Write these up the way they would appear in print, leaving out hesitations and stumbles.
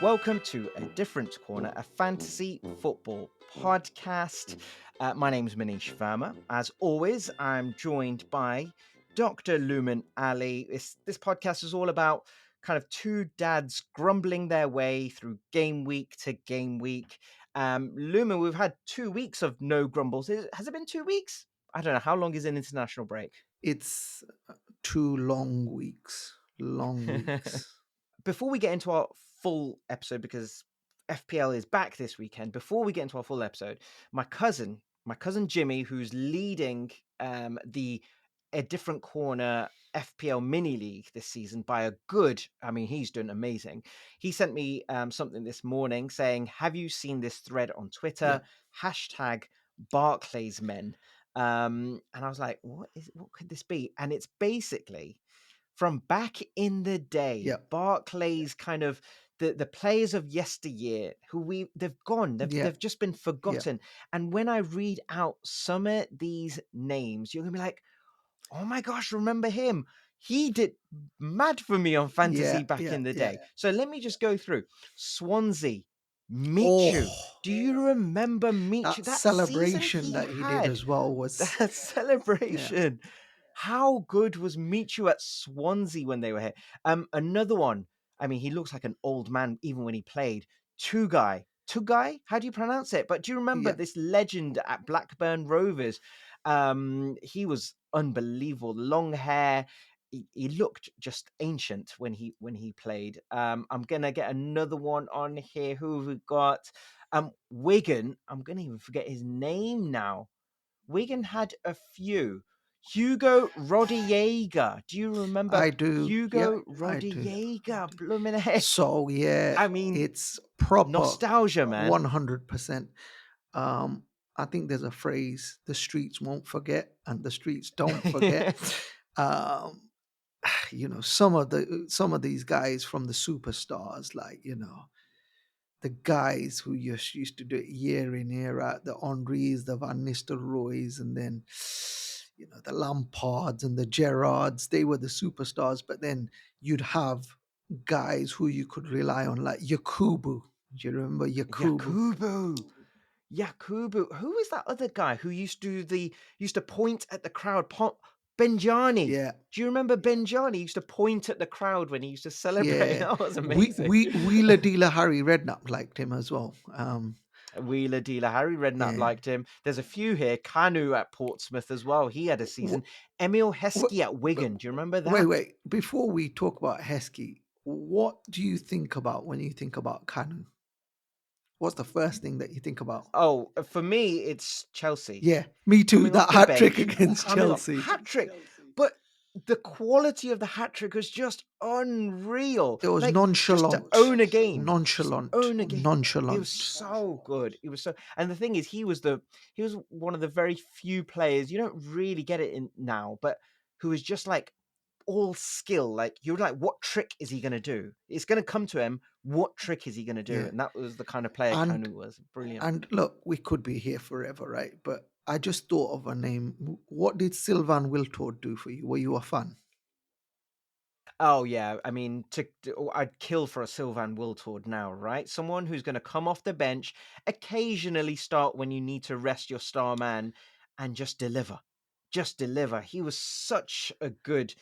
Welcome to A Different Corner, a fantasy football podcast. My name's Manish Verma. As always, I'm joined by Dr. Luman Ali. This podcast is all about kind of two dads grumbling their way through game week to game week. Luman, we've had 2 weeks of no grumbles. Has it been 2 weeks? I don't know. How long is an international break? It's 2 long weeks. Long weeks. Before we get into our full episode, because FPL is back this weekend, before we get into our full episode, my cousin Jimmy, who's leading the A Different Corner FPL mini league this season by a good, he's doing amazing. He sent me something this morning saying, have you seen this thread on Twitter? Hashtag Barclays men. And I was like, what could this be? And it's basically from back in the day, Yeah. Barclays kind of the players of yesteryear who they've gone, they've just been forgotten. And when I read out some of these names, you're gonna be like, oh my gosh, remember him? He did mad for me on fantasy back in the day. So let me just go through. Swansea, Michu. Do you remember Michu? That That season celebration he that he did had, as well was that celebration. How good was Michu at Swansea when they were here? Another one. I mean, he looks like an old man even when he played. Tugai. How do you pronounce it? But do you remember this legend at Blackburn Rovers? He was unbelievable. Long hair. He looked just ancient when he played. I'm gonna get another one on here. Who have we got? Wigan. I'm gonna even forget his name now. Wigan had a few. Hugo Rodallega. Do you remember I do. Hugo I do. Rodallega? Blooming heck. So I mean, it's proper nostalgia, man. 100%. I think there's a phrase, the streets won't forget and the streets don't forget. Some of these guys from the superstars, like, the guys who used to do it year in, year out, the Henrys, the Van Nistelrooys, and then, the Lampards and the Gerrards, they were the superstars. But then you'd have guys who you could rely on, like Yakubu. Do you remember Yakubu? Yakubu. Who is that other guy who used to point at the crowd? Benjani. Yeah. Do you remember Benjani? He used to point at the crowd when he used to celebrate. Yeah. That was amazing. Wheeler Dealer Harry Redknapp liked him as well. Wheeler Dealer Harry Redknapp liked him. There's a few here. Kanu at Portsmouth as well. He had a season. Emil Heskey at Wigan. Do you remember that? Wait. Before we talk about Heskey, what do you think about when you think about Kanu? What's the first thing that you think about? Oh, for me, it's Chelsea. Yeah, me too. That hat trick against Chelsea. Hat trick. But the quality of the hat trick was just unreal. It was nonchalant. Just to own a game. Nonchalant. It was so good. And the thing is, he was one of the very few players, you don't really get it in now, but who was just like all skill. Like, you're like, what trick is he going to do? It's going to come to him. What trick is he going to do? Yeah. And that was the kind of player Kanu was. Brilliant. And look, we could be here forever, right? But I just thought of a name. What did Sylvain Wiltord do for you? Were you a fan? Oh yeah, I mean, I'd kill for a Sylvain Wiltord now, right? Someone who's going to come off the bench, occasionally start when you need to rest your star man, and just deliver. He was such a good.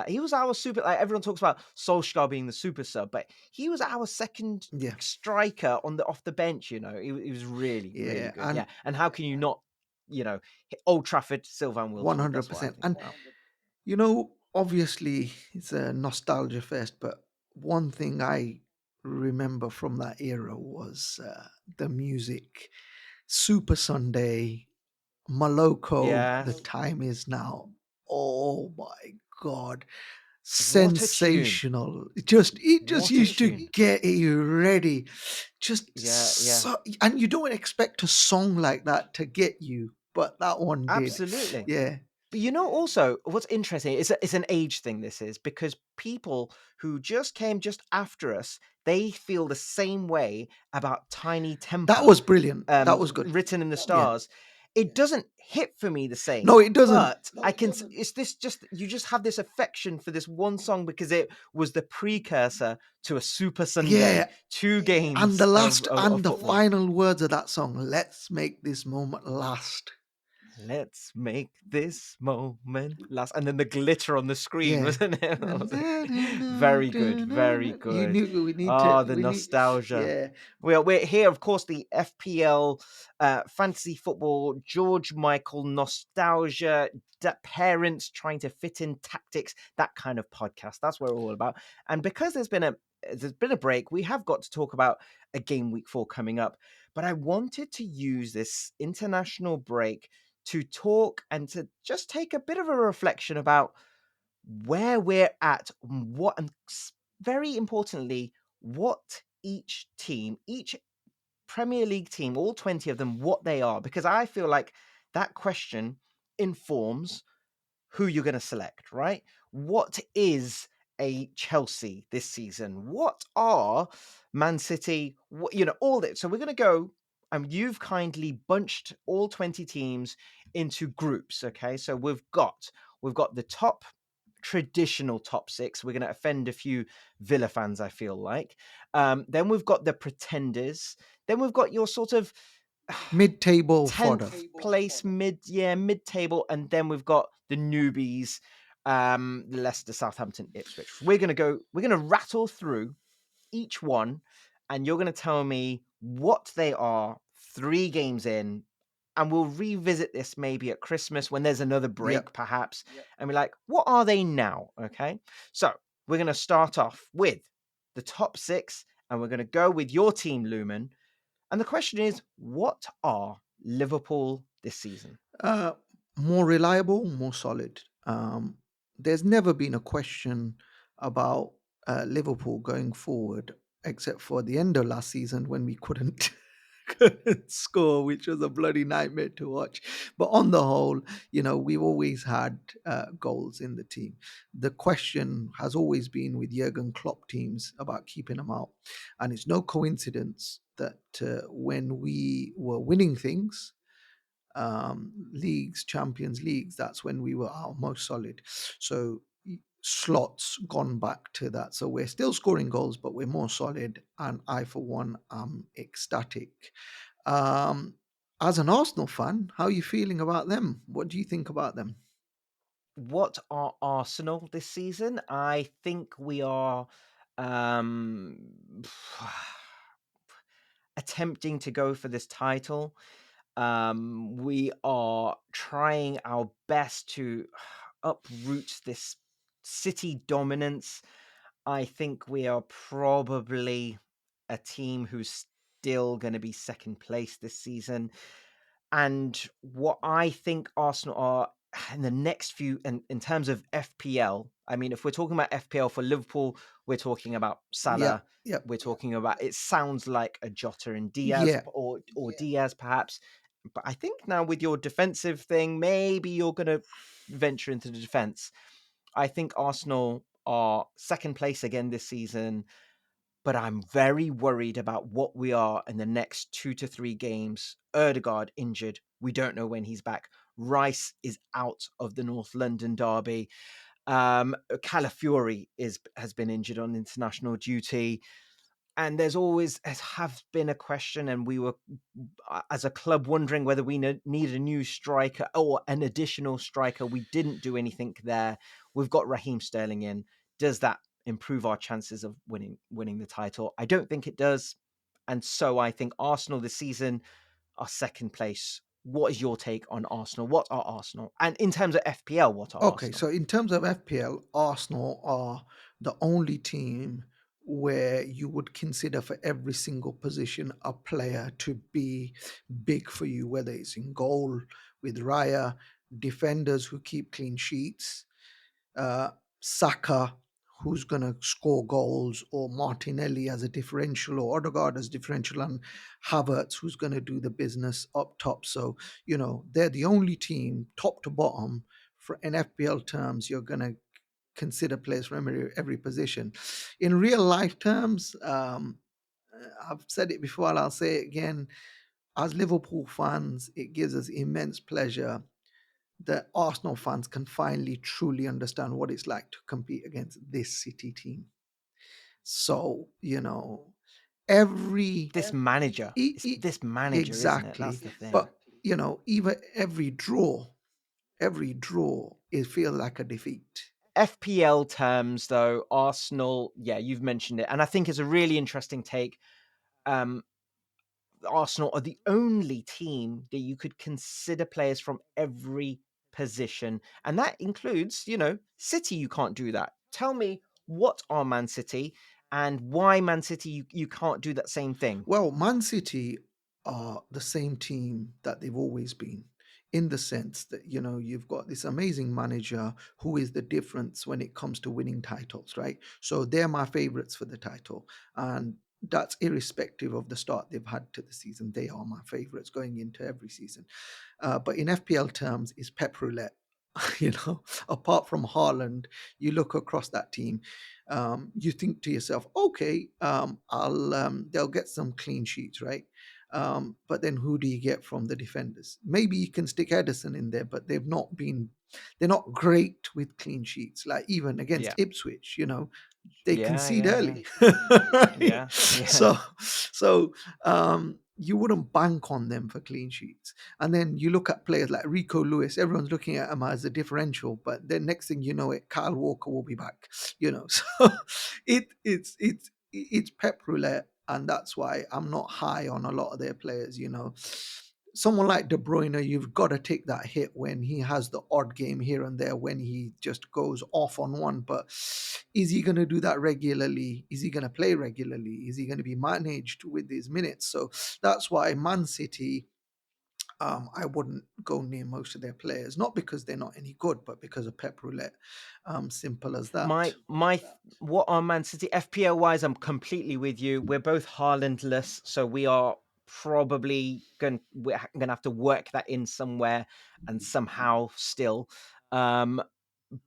He was our super. Like, everyone talks about Solskjaer being the super sub, but he was our second striker off the bench. He was really really good. And how can you not? Old Trafford, Sylvain Wiltord. 100%. And obviously it's a nostalgia fest, but one thing I remember from that era was the music. Super Sunday, Maloko, The Time Is Now. Oh my God. Sensational. It just used to get you ready. And you don't expect a song like that to get you, but that one did. Absolutely. Yeah. But also, what's interesting is it's an age thing, this is, because people who just came just after us, they feel the same way about Tiny Temper. That was brilliant. That was good. Written in the Stars. it doesn't hit for me the same. No, it doesn't. But I can. It's this just you just have this affection for this one song because it was the precursor to a Super Yeah, Sunday, two and games the of last of and the football. final words of that song, let's make this moment last. Let's make this moment last. And then the glitter on the screen, Yeah. wasn't it? That And was very good, very you good. knew we need to Oh, the we need nostalgia. yeah. We're here, of course, the FPL fantasy football, George Michael nostalgia, parents trying to fit in tactics, that kind of podcast. That's what we're all about. And because there's been a break, we have got to talk about a game week 4 coming up. But I wanted to use this international break to talk and to just take a bit of a reflection about where we're at, what, and very importantly, what each team, each Premier League team, all 20 of them, what they are. Because I feel like that question informs who you're going to select, right? What is a Chelsea this season? What are Man City? All that. So we're going to go. And you've kindly bunched all 20 teams into groups. Okay, so we've got the top traditional top six. We're going to offend a few Villa fans, I feel like. Then we've got the pretenders. Then we've got your sort of Mid-table fodder. 10th place mid table, and then we've got the newbies, Leicester, Southampton, Ipswich. We're gonna rattle through each one, and you're gonna tell me what they are 3 games in, and we'll revisit this maybe at Christmas when there's another Yep. break, perhaps, and be like, what are they now? Okay, so we're gonna start off with the top 6, and we're gonna go with your team, Lumen, and the question is, what are Liverpool this season? Uh, More reliable, more solid. There's never been a question about Liverpool going forward, except for the end of last season when we couldn't couldn't score, which was a bloody nightmare to watch. But on the whole, we've always had goals in the team. The question has always been with Jurgen Klopp teams about keeping them out, and it's no coincidence that when we were winning things, leagues, Champions Leagues, that's when we were our most solid. So slots gone back to that. So we're still scoring goals, but we're more solid. And I, for one, am ecstatic. Um, as an Arsenal fan, how are you feeling about them? What do you think about them? What are Arsenal this season? I think we are um, attempting to go for this title. We are trying our best to uproot this City dominance. I think we are probably a team who's still going to be second place this season. And what I think Arsenal are in the next few, in terms of FPL, I mean, if we're talking about FPL for Liverpool, we're talking about Yeah, Salah. yep, We're talking about, it sounds like a Jota and Diaz, yeah. or Diaz perhaps. But I think now with your defensive thing, maybe you're going to venture into the defense. I think Arsenal are second place again this season, but I'm very worried about what we are in the next 2 to 3 games. Erdegaard injured. We don't know when he's back. Rice is out of the North London derby. Calafiori has been injured on international duty, and there's always have been a question, and we were as a club wondering whether we need a new striker or an additional striker. We didn't do anything there. We've got Raheem Sterling in. Does that improve our chances of winning the title? I don't think it does, and so I think Arsenal this season are second place. What is your take on Arsenal? What are Arsenal? And in terms of FPL, what are Okay, Arsenal? so in terms of FPL, Arsenal are the only team where you would consider for every single position a player to be big for you, whether it's in goal with Raya, defenders who keep clean sheets, uh, Saka, who's going to score goals, or Martinelli as a differential, or Odegaard as differential, and Havertz, who's going to do the business up top. So, they're the only team, top to bottom, for in FPL terms, you're going to consider players from every position. In real life terms, I've said it before and I'll say it again. as Liverpool fans, it gives us immense pleasure that Arsenal fans can finally truly understand what it's like to compete against this City team. So, every This manager, e- it's e- this manager, isn't it? That's exactly, the thing. but even every draw, it feels like a defeat. FPL terms, though, Arsenal, yeah, you've mentioned it, and I think it's a really interesting take. Um, Arsenal are the only team that you could consider players from every position, and that includes, City. You can't do that. Tell me what are Man City and why Man City you can't do that same thing. Well, Man City are the same team that they've always been, in the sense that, you've got this amazing manager who is the difference when it comes to winning titles, right? So they're my favorites for the title. And that's irrespective of the start they've had to the season. They are my favorites going into every season. But in FPL terms, is pep roulette. Apart from Haaland, you look across that team, you think to yourself, okay, I'll they'll get some clean sheets, right? But then who do you get from the defenders? Maybe you can stick Edison in there, but they're not great with clean sheets. Like even against Yeah, Ipswich, they yeah, concede yeah, yeah, early. Right? yeah, yeah. So you wouldn't bank on them for clean sheets. And then you look at players like Rico Lewis, everyone's looking at him as a differential, but then next thing you know it, Kyle Walker will be back. So it's pep roulette, and that's why I'm not high on a lot of their players. Someone like De Bruyne, you've got to take that hit when he has the odd game here and there when he just goes off on one. But is he going to do that regularly? Is he going to play regularly? Is he going to be managed with his minutes? So that's why Man City, I wouldn't go near most of their players, not because they're not any good, but because of pep roulette. Simple as that. What are Man City FPL wise? I'm completely with you. We're both Haalandless, so we are probably we're gonna have to work that in somewhere and somehow still. Um,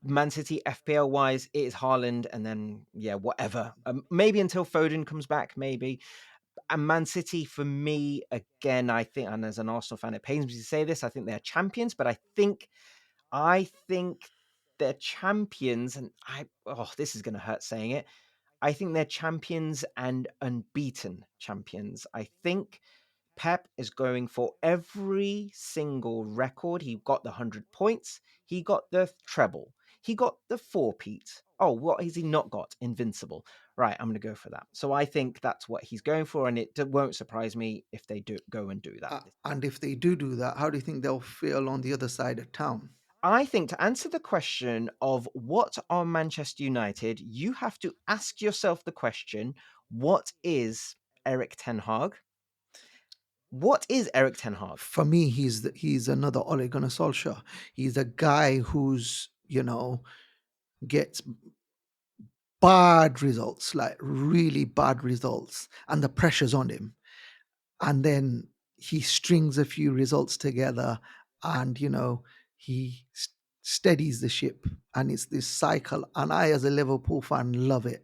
Man City FPL wise, it is Haaland, and then yeah, whatever. Maybe until Foden comes back, maybe. And Man City, for me, again, I think, and as an Arsenal fan, it pains me to say this, I think they're champions, but I think they're champions, and this is going to hurt saying it. I think they're champions and unbeaten champions. I think Pep is going for every single record. He got the 100 points. He got the treble. He got the four-peat. Oh, what has he not got? Invincible. Right, I'm going to go for that. So I think that's what he's going for, and it won't surprise me if they do go and do that. And if they do that, how do you think they'll feel on the other side of town? I think to answer the question of what are Manchester United, you have to ask yourself the question, what is Eric Ten Hag? What is Eric Ten Hag? For me, he's another Ole Gunnar Solskjaer. He's a guy who's gets bad results, like really bad results, and the pressure's on him. And then he strings a few results together, and he steadies the ship, and it's this cycle. And I, as a Liverpool fan, love it.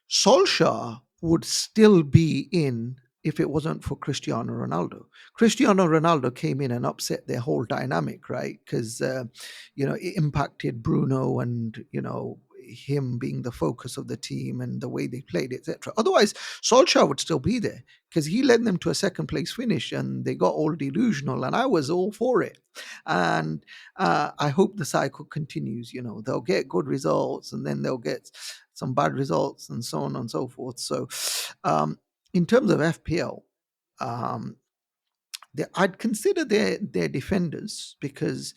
Solskjaer would still be in if it wasn't for Cristiano Ronaldo. Cristiano Ronaldo came in and upset their whole dynamic, right? Because it impacted Bruno and him being the focus of the team and the way they played, etc. Otherwise, Solskjaer would still be there because he led them to a second place finish, and they got all delusional, and I was all for it. And I hope the cycle continues. They'll get good results, and then they'll get some bad results, and so on and so forth. So, in terms of FPL, um, I'd consider their defenders, because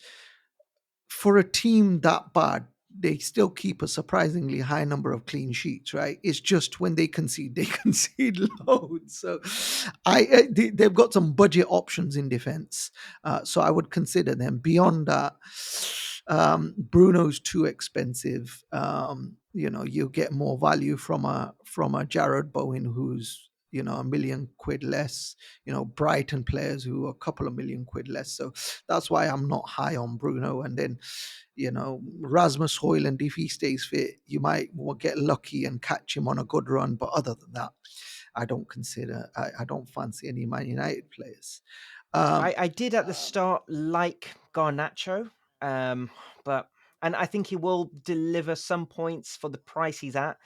for a team that bad, they still keep a surprisingly high number of clean sheets, right? It's just when they concede, they concede loads. So, they've got some budget options in defense. So I would consider them. Beyond that, Bruno's too expensive. You get more value from a Jared Bowen, who's £1 million less. Brighton players who are a couple of £1 million less. So that's why I'm not high on Bruno. And then Rasmus Højlund, if he stays fit, you might get lucky and catch him on a good run. But other than that, I don't consider. I don't fancy any Man United players. Um, I did at the start like Garnacho, um, but and I think he will deliver some points for the price he's at.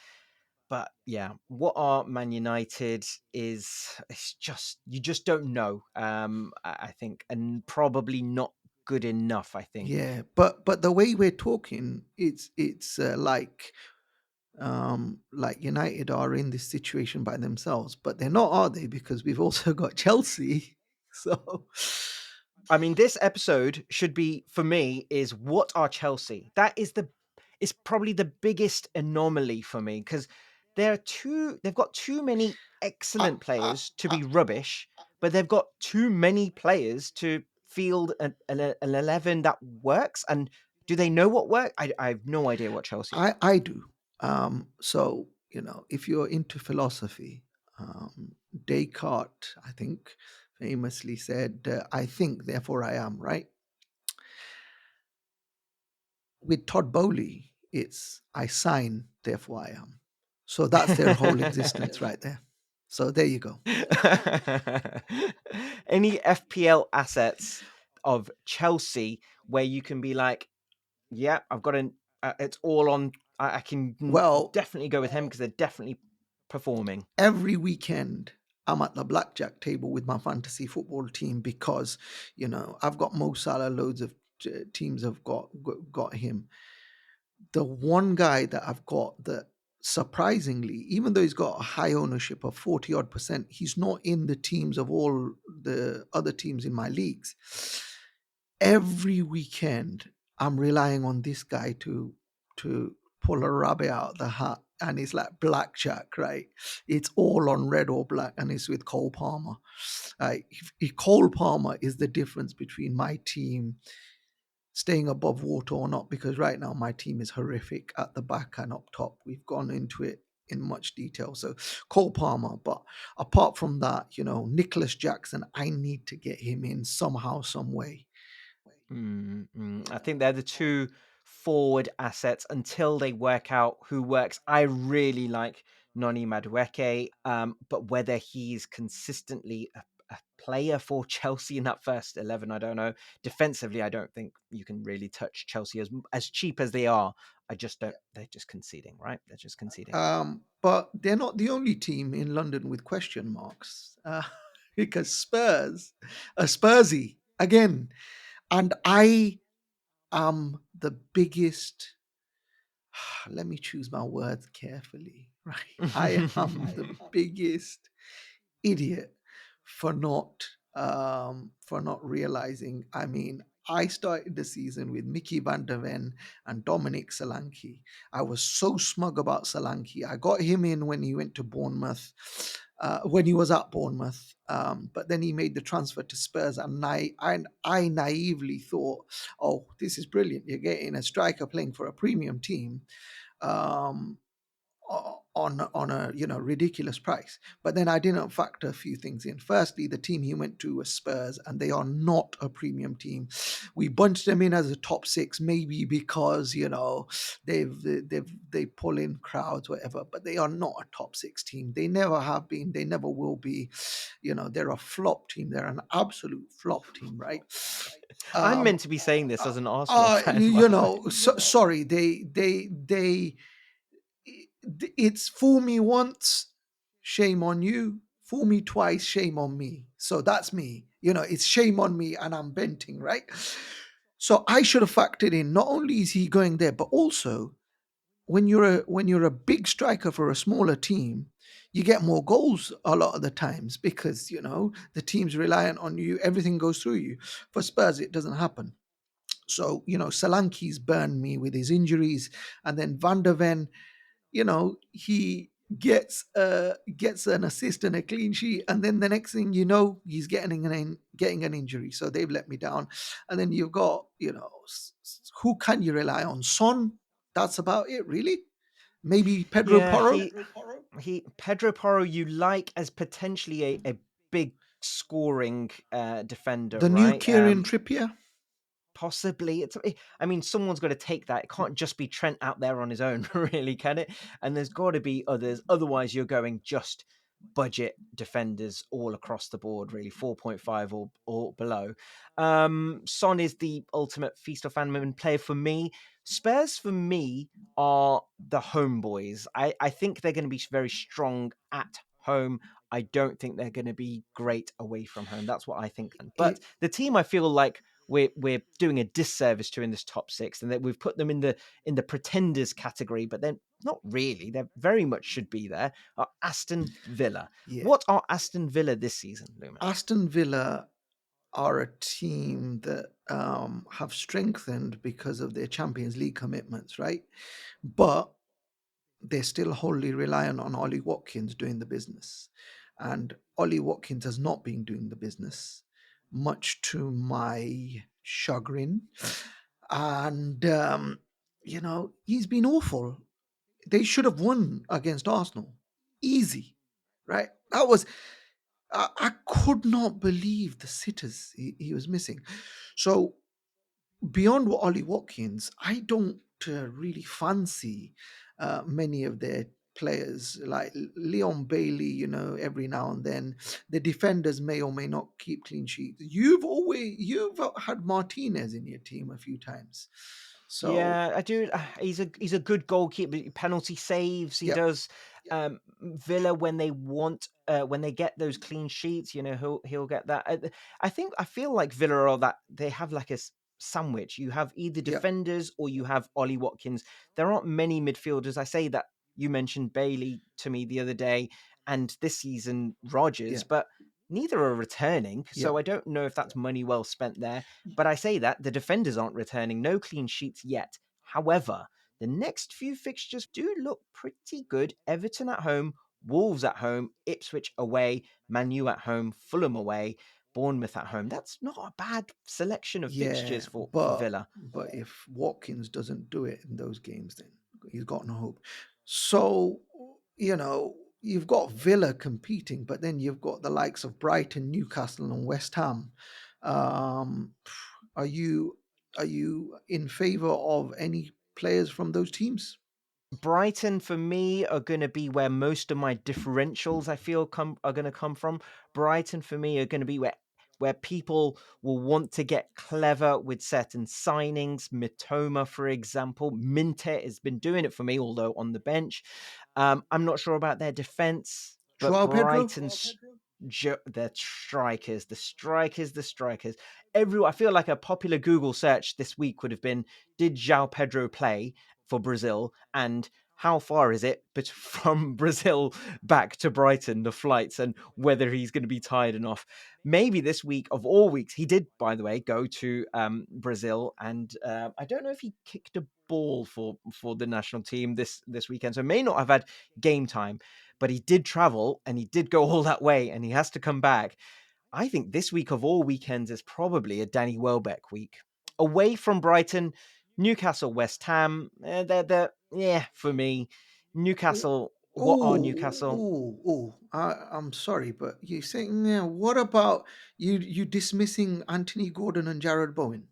But yeah, what are Man United is it's just you just don't know. I think, and probably not good enough. I think. yeah, but the way we're talking, it's like United are in this situation by themselves, but they're not, are they? Because we've also got Chelsea. So I mean, this episode should be for me is what are Chelsea? That is probably the biggest anomaly for me because they've got too many I, excellent I, players to be rubbish, but they've got too many players to field an 11 that works. And do they know what work? I have no idea what Chelsea are. I do. So if you're into philosophy, Descartes, I think, famously said, "I think, therefore I am." Right? With Todd Bowley, it's "I sign, therefore I am." So that's their whole existence right there. So there you go. Any FPL assets of Chelsea where you can be like, yeah, I've got an. It's all on. I can Well, definitely go with him because they're definitely performing. every weekend I'm at the blackjack table with my fantasy football team because I've got Mo Salah. Loads of teams have got him. The one guy that I've got that surprisingly, even though he's got a high ownership of 40 odd percent, he's not in the teams of all the other teams in my leagues. Every weekend, I'm relying on this guy to pull a rabbit out of the hat. And it's like blackjack, right? It's all on red or black, and it's with Cole Palmer. If Cole Palmer is the difference between my team staying above water or not, because right now my team is horrific at the back and up top. We've gone into it in much detail. So Cole Palmer, but apart from that, Nicholas Jackson, I need to get him in somehow, some way. I think they're the two forward assets until they work out who works. I really like Noni Madueke, but whether he's consistently a player for Chelsea in that first 11, I don't know. Defensively, I don't think you can really touch Chelsea as cheap as they are. I just don't. They're just conceding, right? They're just conceding. But they're not the only team in London with question marks, because Spurs, a Spursy again, and I am the biggest. Let me choose my words carefully, right? I am the biggest idiot for not realizing. I mean, I started the season with Mickey van der Ven and Dominic Solanke. I was so smug about Solanke. I got him in when he went to Bournemouth, when he was at Bournemouth. But then he made the transfer to Spurs, and I naively thought, "Oh, this is brilliant! You're getting a striker playing for a premium team." Um, on a ridiculous price. But then I didn't factor a few things in. Firstly, the team he went to was Spurs, and they are not a premium team. We bunched them in as a top six, maybe because they pull in crowds, whatever. But they are not a top six team. They never have been. They never will be. They're a flop team. They're an absolute flop team, right? I'm Um, meant to be saying this as an Arsenal fan. sorry, it's fool me once, shame on you. Fool me twice, shame on me. So that's me. It's shame on me, and I'm venting, right? So I should have factored in. Not only is he going there, but also when you're a big striker for a smaller team, you get more goals a lot of the times because the team's reliant on you. Everything goes through you. For Spurs, it doesn't happen. So Solanke's burned me with his injuries, and then Van der Ven, he gets an assist and a clean sheet, and then the next thing you know, he's getting an injury. So they've let me down. And then you've got, who can you rely on? Son. That's about it, really. Maybe Pedro Yeah, Porro, he Pedro Porro you like as potentially a big scoring defender, the new right? Kieran Trippier. Possibly. I mean, someone's got to take that. It can't just be Trent out there on his own, really, can it? And there's got to be others. Otherwise, you're going just budget defenders all across the board, really 4.5 or below. Son is the ultimate feast or famine player for me. Spurs for me are the homeboys. I think they're going to be very strong at home. I don't think they're going to be great away from home. That's what I think. But It, the team I feel like we're doing a disservice to in this top six, and that we've put them in the pretenders category, but they're not really. They very much should be there. Are Aston Villa. yeah, What are Aston Villa this season, Luman? Aston Villa are a team that have strengthened because of their Champions League commitments, right? But they're still wholly reliant on Ollie Watkins doing the business. And Ollie Watkins has not been doing the business, much to my chagrin. And, he's been awful. They should have won against Arsenal. Easy, right? I could not believe the sitters he was missing. So beyond what Ollie Watkins, I don't really fancy many of their players like Leon Bailey. Every now and then the defenders may or may not keep clean sheets. You've had Martinez in your team a few times, so Yeah, I do. He's a good goalkeeper. Penalty saves, he yep, does. Villa when they want, when they get those clean sheets, he'll get that. I feel like Villa are that they have like a sandwich. You have either yep, defenders or you have Ollie Watkins. There aren't many midfielders. I say that you mentioned Bailey to me the other day, and this season Rogers, yeah, but neither are returning. yep. So I don't know if that's money well spent there. But I say that the defenders aren't returning, no clean sheets yet. However, the next few fixtures do look pretty good. Everton at home, Wolves at home, Ipswich away, Man U at home, Fulham away, Bournemouth at home. That's not a bad selection of fixtures Yeah, for but Villa. if Watkins doesn't do it in those games, then he's got no hope. So you've got Villa competing, but then you've got the likes of Brighton, Newcastle, and West Ham. Um, are you in favor of any players from those teams? Brighton for me are going to be where most of my differentials I feel come are going to come from. Brighton for me are going to be where people will want to get clever with certain signings. Mitoma, for example, Minte has been doing it for me, although on the bench. I'm not sure about their defense, but Joao Pedro? Brighton's the strikers, the strikers, the strikers. I feel like a popular Google search this week would have been: did João Pedro play for Brazil, and how far is it from Brazil back to Brighton, the flights, and whether he's going to be tired enough? Maybe this week of all weeks, he did, by the way, go to Brazil, and I don't know if he kicked a ball for the national team this weekend, so may not have had game time, but he did travel and he did go all that way, and he has to come back. I think this week of all weekends is probably a Danny Welbeck week. Away from Brighton, Newcastle, West Ham. They're yeah for me. Newcastle. What are Newcastle? I'm sorry, but you saying, yeah, what about you dismissing Anthony Gordon and Jared Bowen?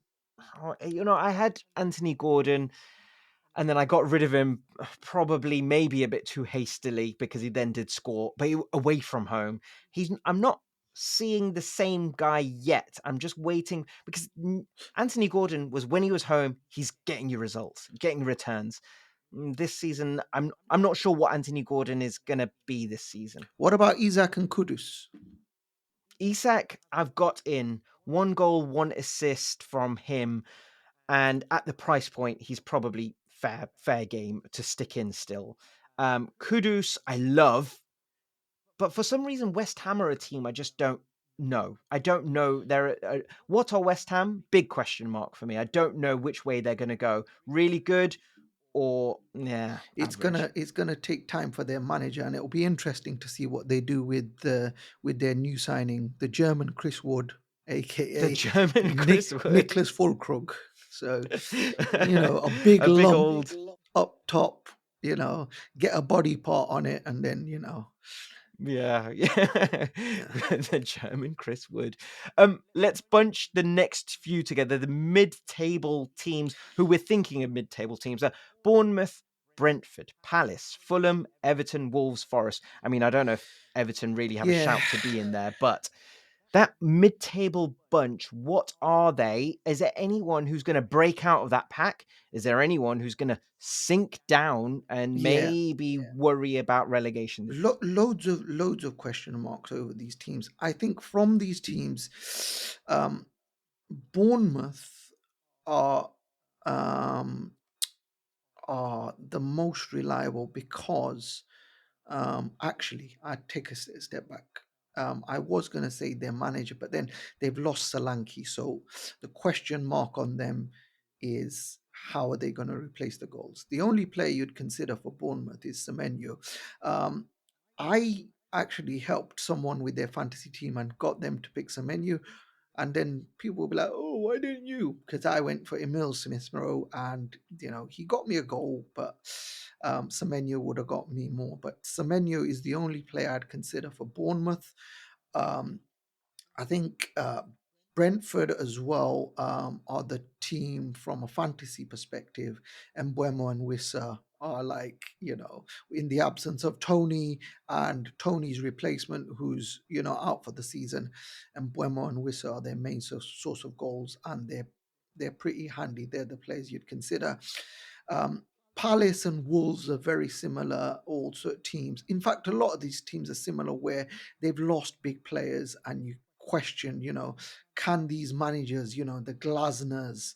Oh, I had Anthony Gordon, and then I got rid of him probably maybe a bit too hastily because he then did score, but away from home. I'm not seeing the same guy yet. I'm just waiting because Anthony Gordon was when he was home, he's getting you results, getting returns. This season, I'm not sure what Anthony Gordon is gonna be this season. What about Isaac and Kudus? Isak, I've got in 1 goal, 1 assist from him, and at the price point, he's probably fair game to stick in still. Kudus, I love, but for some reason, West Ham are a team I just don't know. I don't know. What are West Ham? Big question mark for me. I don't know which way they're going to go. Really good or yeah, average. It's gonna take time for their manager, and it'll be interesting to see what they do with their new signing, the German Chris Wood, The aka German Chris Wood, Nicholas Fulkrug. So a big a big lump old up top. Get a body part on it, and then yeah, yeah. yeah. The German Chris Wood. Let's bunch the next few together. The mid-table teams who we're thinking of mid-table teams are Bournemouth, Brentford, Palace, Fulham, Everton, Wolves, Forest. I mean, I don't know if Everton really have a Yeah, shout to be in there, but that mid-table bunch, what are they? Is there anyone who's going to break out of that pack? Is there anyone who's going to sink down and yeah. maybe worry about relegation this season? Loads of question marks over these teams. I think from these teams, Bournemouth are um, are the most reliable because actually, I'd take a step back. I was going to say their manager, but then they've lost Solanke. So the question mark on them is how are they going to replace the goals? The only player you'd consider for Bournemouth is Semenyo. Um, I actually helped someone with their fantasy team and got them to pick Semenyo. And then people will be like, "Oh, why didn't you?" Because I went for Emil Smith Rowe, and he got me a goal, but Semenyo would have got me more. But Semenyo is the only player I'd consider for Bournemouth. Um, I think Brentford as well are the team from a fantasy perspective, and Buemo and Wissa are like, in the absence of Tony and Tony's replacement, who's, out for the season, and Buemo and Wissa are their main source of goals, and they're pretty handy. They're the players you'd consider. Um, Palace and Wolves are very similar also teams. In fact, a lot of these teams are similar where they've lost big players and you question, can these managers, the Glasners,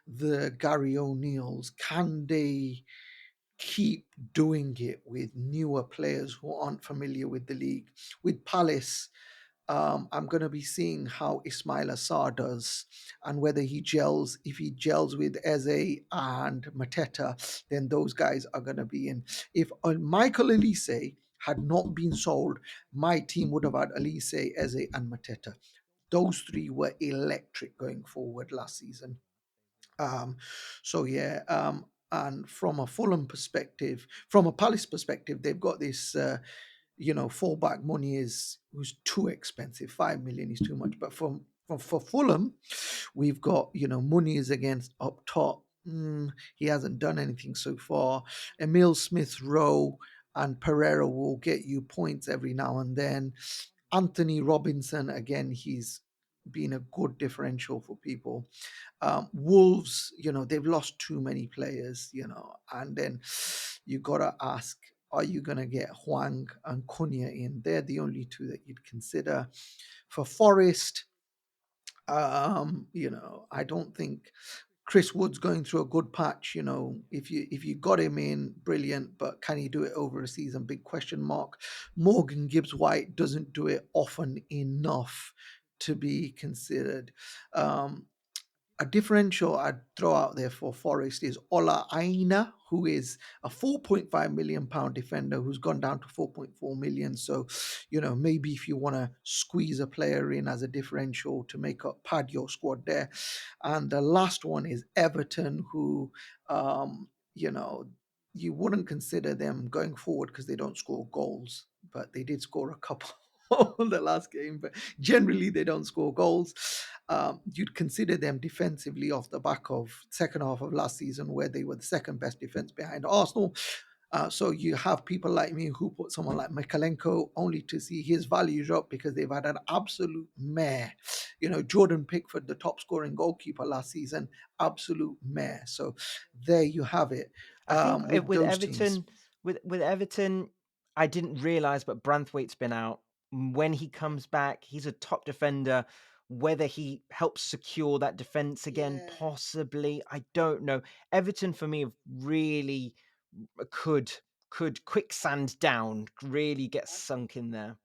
the Gary O'Neills, can they keep doing it with newer players who aren't familiar with the league? With Palace, I'm going to be seeing how Ismail Assar does and whether he gels. If he gels with Eze and Mateta, then those guys are going to be in. If Michael Elise had not been sold, my team would have had Elise, Eze, and Mateta. Those three were electric going forward last season. Um, so yeah, and from a Fulham perspective, from a Palace perspective, they've got this. Fullback money is who's too expensive. 5 million is too much. But for Fulham, we've got money is against up top. He hasn't done anything so far. Emil Smith Rowe and Pereira will get you points every now and then. Anthony Robinson, again, he's been a good differential for people. Wolves, they've lost too many players, and then you gotta ask, are you gonna get Huang and Cunha in? They're the only two that you'd consider. For Forest, I don't think Chris Wood's going through a good patch. If you got him in, brilliant, but can he do it over a season? Big question mark. Morgan Gibbs White doesn't do it often enough to be considered. Um, a differential I'd throw out there for Forest is Ola Aina, who is a 4.5 million pound defender who's gone down to 4.4 million. So, maybe if you want to squeeze a player in as a differential to make up pad your squad there. And the last one is Everton, who, you know, you wouldn't consider them going forward because they don't score goals, but they did score a couple the last game. But generally, they don't score goals. You'd consider them defensively off the back of second half of last season, where they were the second best defense behind Arsenal. So you have people like me who put someone like Mikalenko only to see his value drop because they've had an absolute mare. Jordan Pickford, the top scoring goalkeeper last season, absolute mare. So there you have it I think with with those teams. Everton, with Everton, I didn't realize, but Branthwaite's been out. When he comes back, he's a top defender. Whether he helps secure that defense again, Yeah. possibly, I don't know. Everton for me have really could quicksand down, really get sunk in there.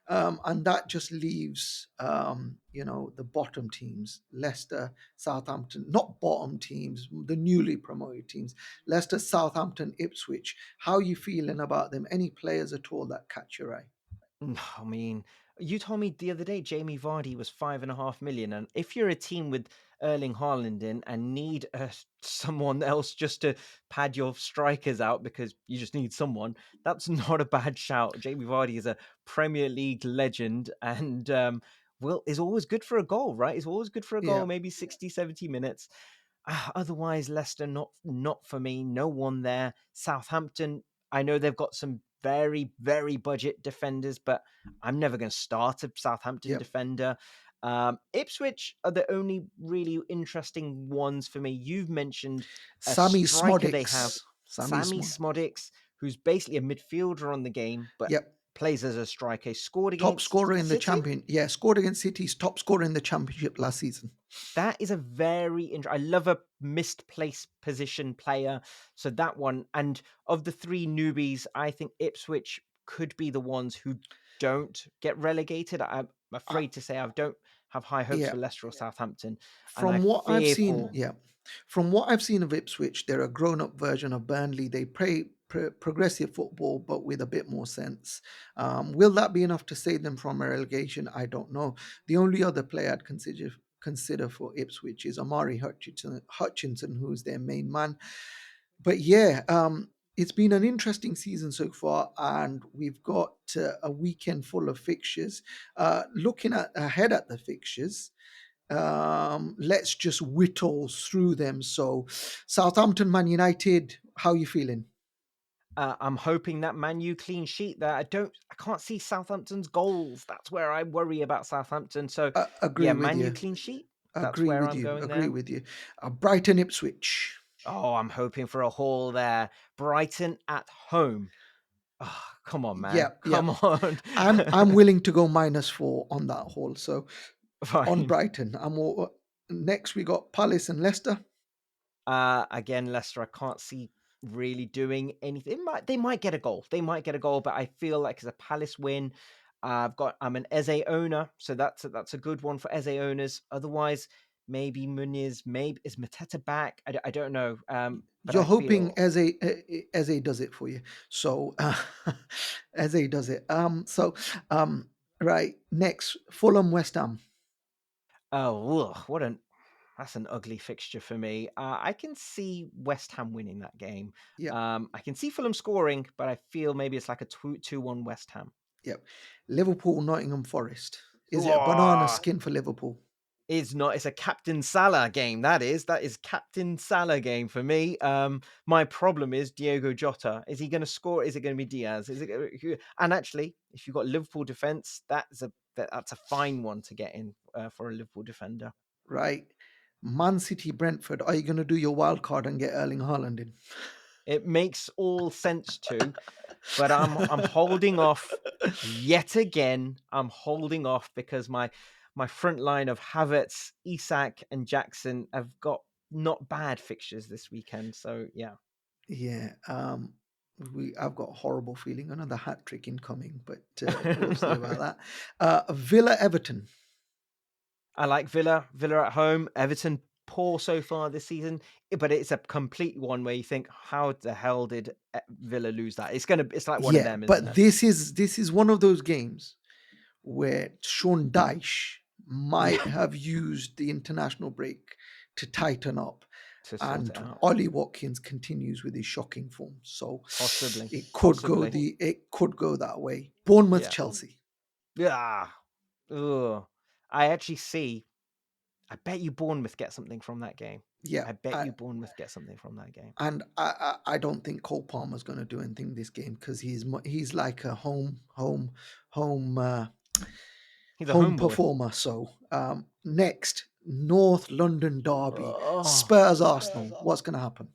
And that just leaves, the bottom teams, Leicester, Southampton, not bottom teams, the newly promoted teams, Leicester, Southampton, Ipswich. How are you feeling about them? Any players at all that catch your eye? No, I mean, you told me the other day Jamie Vardy was 5.5 million, and if you're a team with Erling Haaland in and need someone else just to pad your strikers out because you just need someone, that's not a bad shout. Jamie Vardy is a Premier League legend and is always good for a goal, right? He's always good for a goal, Yeah. maybe 60, 70 minutes. Otherwise, Leicester not for me. No one there. Southampton, I know they've got some very very budget defenders, but I'm never going to start a Southampton Yep. defender. Ipswich are the only really interesting ones for me. You've mentioned a Sammy striker they have, Smodics. Sammy Sammy Smod. Smodics, who's basically a midfielder on the game, but Yep. plays as a striker. Scored Top against scorer in the City. champion. Yeah, scored against City's top scorer in the championship last season. That is a very I love a misplaced position player. So that one, and of the three newbies, I think Ipswich could be the ones who don't get relegated. I'm I, afraid to say I don't have high hopes yeah, for Leicester or Southampton, and I from what I've fear seen, for. yeah, from what I've seen of Ipswich, they're a grown-up version of Burnley. They play progressive football, but with a bit more sense. Will that be enough to save them from a relegation? I don't know. The only other player I'd consider for Ipswich is Amari Hutchinson, who's their main man. But yeah, it's been an interesting season so far, and we've got a weekend full of fixtures. Looking ahead at the fixtures, let's just whittle through them. So, Southampton, Man United, how are you feeling? I'm hoping that Man U clean sheet there. I can't see Southampton's goals. That's where I worry about Southampton. So Agree yeah, with Man U you. clean sheet. That's Agree where with I'm you. going Agree there. with you. Brighton, Ipswich. Oh, I'm hoping for a haul there. Brighton at home. Oh, come on, Yeah, man. yeah. Come on. I'm willing to go -4 on that hole. So on Fine. Brighton, next we got Palace and Leicester. Again, Leicester, I can't see really doing anything. They might get a goal. They might get a goal, but I feel like it's a Palace win. I'm an Eze owner, so that's a good one for Eze owners. Otherwise, maybe Muniz, maybe is Mateta back? I don't know. But You're I hoping feel Eze does it for you. So Eze does it. Um, right next, Fulham, West Ham. oh, ugh, that's an ugly fixture for me. I can see West Ham winning that game. Yep, I can see Fulham scoring, but I feel maybe it's like a 2-1 West Ham. yep. Liverpool, Nottingham Forest. Is it a banana Oh, skin for Liverpool? it's not. It's a Captain Salah game. That is Captain Salah game for me. My problem is Diego Jota. Is he going to score? Is it going to be Diaz? And actually, if you've got Liverpool defense, that's a fine one to get in for a Liverpool defender. Right. Man City, Brentford. Are you going to do your wild card and get Erling Haaland in? It makes all sense to, but I'm holding off yet again. I'm holding off because my front line of Havertz, Isak, and Jackson have got not bad fixtures this weekend. So yeah, Yeah. I've got a horrible feeling another hat trick incoming, but we'll see no. about that. Villa, Everton. I like Villa. Villa at home. Everton poor so far this season, but it's a complete one where you think, how the hell did Villa lose that? It's like one of Yeah, them, isn't but it? this is one of those games where Sean Dyche might Yeah, have used the international break to tighten up, to sort it and out. Ollie Watkins continues with his shocking form. So Possibly, possibly. it could go that way. Bournemouth, Yeah. Chelsea. Yeah. Ugh. I actually see. I bet you Bournemouth get something from that game. Yeah, I bet you Bournemouth get something from that game. and I don't think Cole Palmer's going to do anything this game because he's like a home He's a home homeboy. performer. So next, North London derby, Oh, Spurs Arsenal. What's going to happen?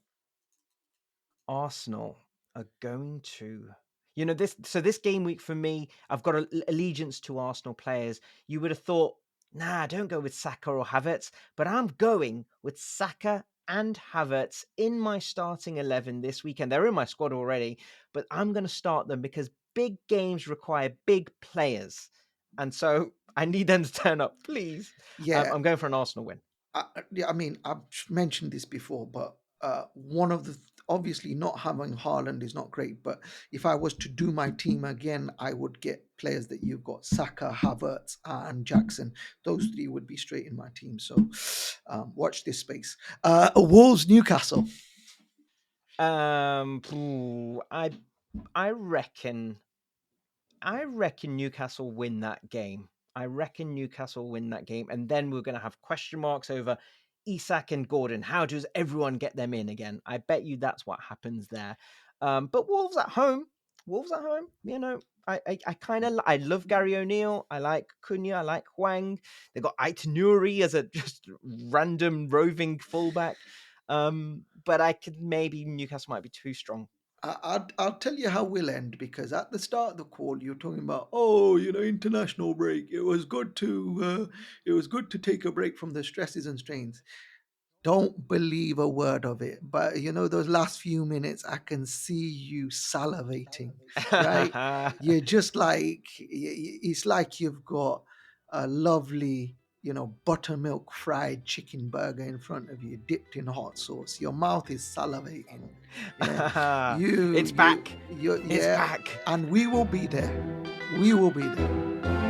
Arsenal are going to. This. So this game week for me, I've got allegiance to Arsenal players. You would have thought, nah, don't go with Saka or Havertz, but I'm going with Saka and Havertz in my starting 11 this weekend. They're in my squad already, but I'm going to start them because big games require big players, and so I need them to turn up, please. Yeah, I'm going for an Arsenal win. yeah, I mean, I've mentioned this before, but one of the obviously not having Haaland is not great. But if I was to do my team again, I would get players that you've got: Saka, Havertz, and Jackson. Those three would be straight in my team. So watch this space. Wolves, Newcastle. I reckon. I reckon Newcastle win that game. I reckon Newcastle win that game, and then we're going to have question marks over. Isak and Gordon. How does everyone get them in again? I bet you that's what happens there. But Wolves at home, you know, I kind of I love Gary O'Neill. I like Cunha. I like Huang. They got Ait Nuri as a just random roving fullback. But I could maybe Newcastle might be too strong. I'll tell you how we'll end, because at the start of the call you're talking about, oh, international break. It was good to take a break from the stresses and strains. Don't believe a word of it. But those last few minutes, I can see you salivating, right? You're just like, it's like you've got a lovely, buttermilk fried chicken burger in front of you, dipped in hot sauce. Your mouth is salivating. Yeah. It's back. It's Yeah. back. And we will be there. We will be there.